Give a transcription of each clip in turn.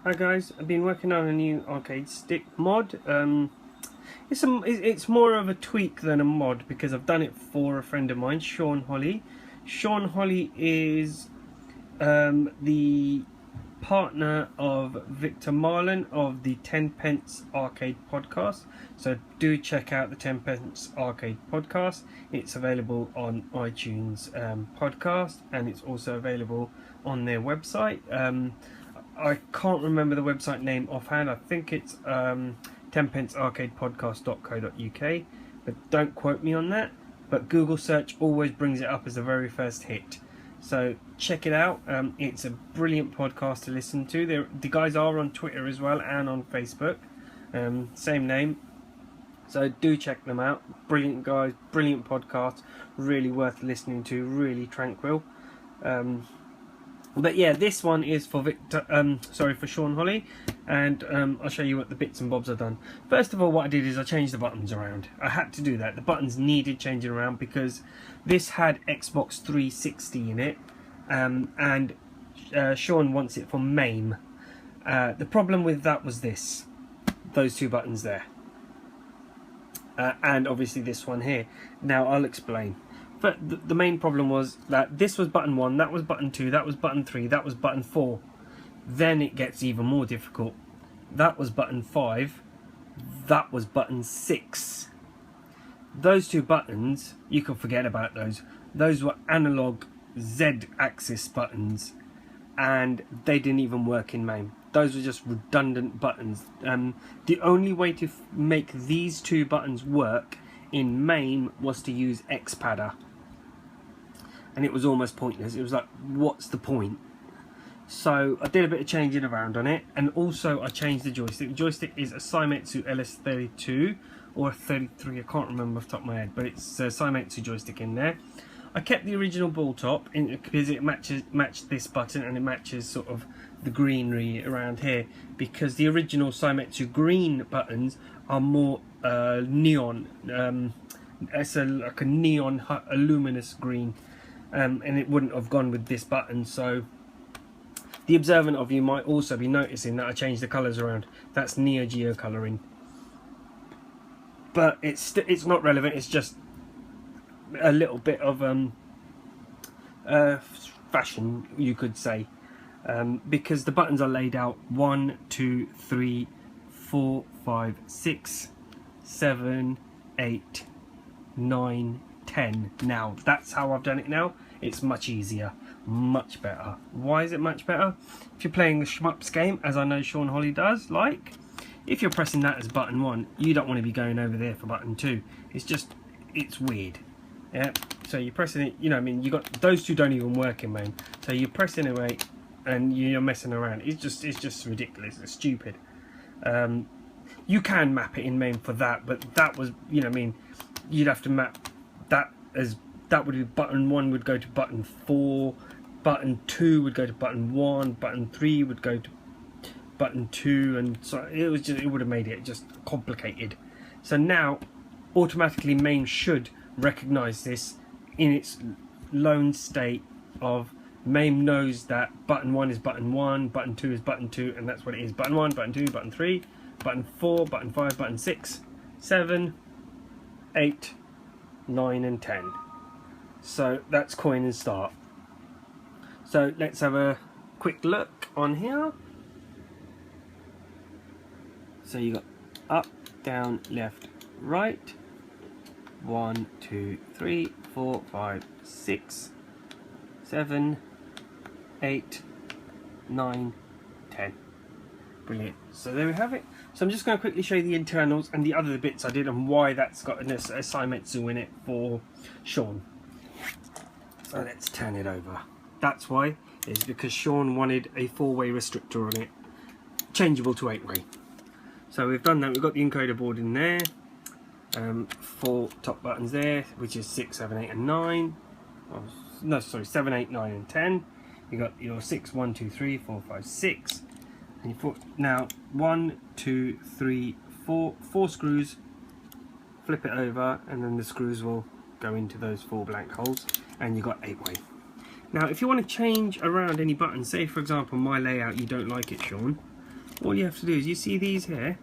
Hi guys, I've been working on a new arcade stick mod. It's more of a tweak than a mod because I've done it for a friend of mine, Shaun Holly. Shaun Holly is the partner of Victor Marlin of the 10 Pence Arcade podcast. So do check out the 10 Pence Arcade podcast. It's available on iTunes podcast, and it's also available on their website. I can't remember the website name offhand. I think it's 10pencearcadepodcast.co.uk, but don't quote me on that. But Google search always brings it up as the very first hit. So check it out. It's a brilliant podcast to listen to. The guys are on Twitter as well and on Facebook. Same name. So do check them out. Brilliant guys, brilliant podcast. Really worth listening to. Really tranquil. But yeah, this one is for for Shaun Holly, and I'll show you what the bits and bobs I've done. First of all, what I did is I changed the buttons around. I had to do that. The buttons needed changing around because this had Xbox 360 in it, and Shaun wants it for MAME. The problem with that was those two buttons there, and obviously this one here. Now I'll explain. But the main problem was that this was button 1, that was button 2, that was button 3, that was button 4. Then it gets even more difficult. That was button 5, that was button 6. Those two buttons, you can forget about those. Those were analog Z-axis buttons, and they didn't even work in MAME. Those were just redundant buttons. The only way to make these two buttons work in MAME was to use X-Padder. And it was almost pointless. It was like, what's the point? So I did a bit of changing around on it, and also I changed the joystick. The joystick is a Siemetsu LS32 or a 33, I can't remember off the top of my head, but it's a Siemetsu joystick in there. I kept the original ball top because it matched this button, and it matches sort of the greenery around here, because the original Siemetsu green buttons are more neon. It's like a neon luminous green. And it wouldn't have gone with this button. So the observant of you might also be noticing that I changed the colours around. That's Neo Geo colouring, but it's not relevant. It's just a little bit of fashion, you could say, because the buttons are laid out 1, 2, 3, 4, 5, 6, 7, 8, 9, 10. Now that's how I've done it now. It's much easier, much better. Why is it much better? If you're playing the shmups game, as I know Shaun Holly does, like, if you're pressing that as button 1, you don't want to be going over there for button 2. It's weird. Yeah, so you're pressing it, you know, I mean, you got those two don't even work in MAME. So you're pressing away and you're messing around. It's just ridiculous. It's stupid. You can map it in MAME for that, but that was, you know, I mean, you'd have to map that as that would be button 1 would go to button 4, button 2 would go to button 1, button 3 would go to button 2, and so it would have made it just complicated. So now automatically MAME should recognize this in its lone state of MAME knows that button 1 is button 1, button 2 is button 2, and that's what it is. Button 1, button 2, button 3, button 4, button 5, button 6, 7, 8, 9 and 10. So that's coin and start. So let's have a quick look on here. So you got up, down, left, right. 1, 2, 3, 4, 5, 6, 7, 8, 9, 10. Brilliant. So there we have it. So I'm just going to quickly show you the internals and the other bits I did and why that's got a Siemetsu in it for Shaun. So let's turn it over. That's why. It's because Shaun wanted a 4-way restrictor on it, changeable to 8-way. So we've done that. We've got the encoder board in there. 4 top buttons there, which is 6, 7, 8 and 9. Oh, no, sorry, 7, 8, 9 and 10. You got your 6, 1, 2, 3, 4, 5, 6. And you put now 1, 2, 3, 4 screws. Flip it over, and then the screws will go into those 4 blank holes, and you got 8-way. Now if you want to change around any button, say for example my layout you don't like it, Shaun, all you have to do is, you see these here,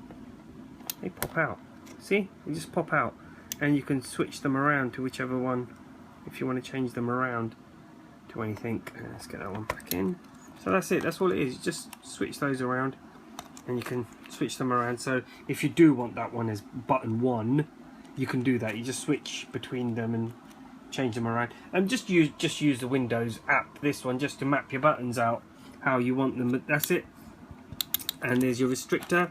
they pop out. See, they just pop out, and you can switch them around to whichever one, if you want to change them around to anything. Let's get that one back in. So that's it, that's all it is. You just switch those around and you can switch them around. So if you do want that one as button 1, you can do that. You just switch between them and change them around. And just use the Windows app, this one, just to map your buttons out how you want them. But that's it. And there's your restrictor.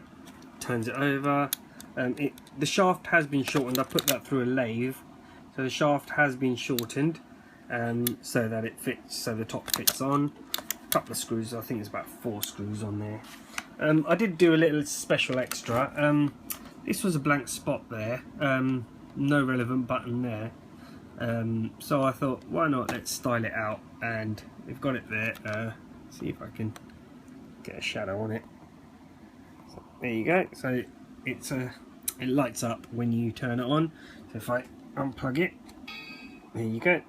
Turns it over. The shaft has been shortened. I put that through a lathe, so the shaft has been shortened so that it fits, so the top fits on. A couple of screws, I think there's about 4 screws on there. I did do a little special extra. This was a blank spot there, no relevant button there, so I thought, why not, let's style it out, and we've got it there. See if I can get a shadow on it. So there you go. So it lights up when you turn it on. So if I unplug it, there you go,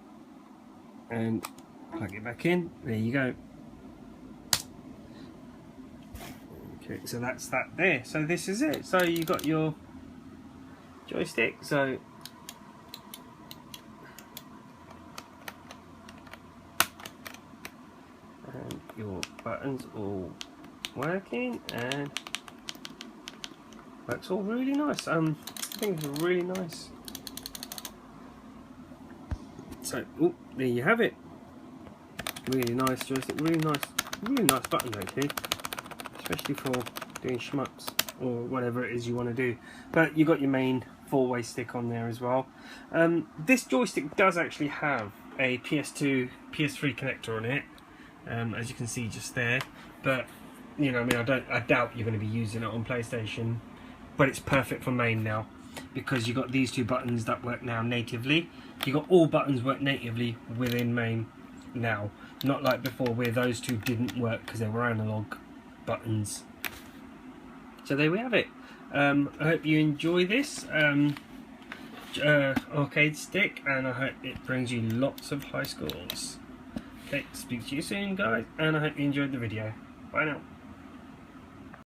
and plug it back in, there you go. Okay, so that's that there. So this is it. So you got your joystick, so and your buttons all working, and works all really nice. I think it's really nice. So there you have it. Really nice joystick, really nice button actually, especially for doing shmups or whatever it is you want to do. But you got your main 4-way stick on there as well. This joystick does actually have a PS2, PS3 connector on it, as you can see just there. But you know, I mean, I doubt you're going to be using it on PlayStation. But it's perfect for MAME now, because you got these 2 buttons that work now natively. You got all buttons work natively within MAME now, not like before where those 2 didn't work because they were analog buttons. So there we have it. I hope you enjoy this arcade stick, and I hope it brings you lots of high scores. Okay, speak to you soon guys, and I hope you enjoyed the video. Bye now.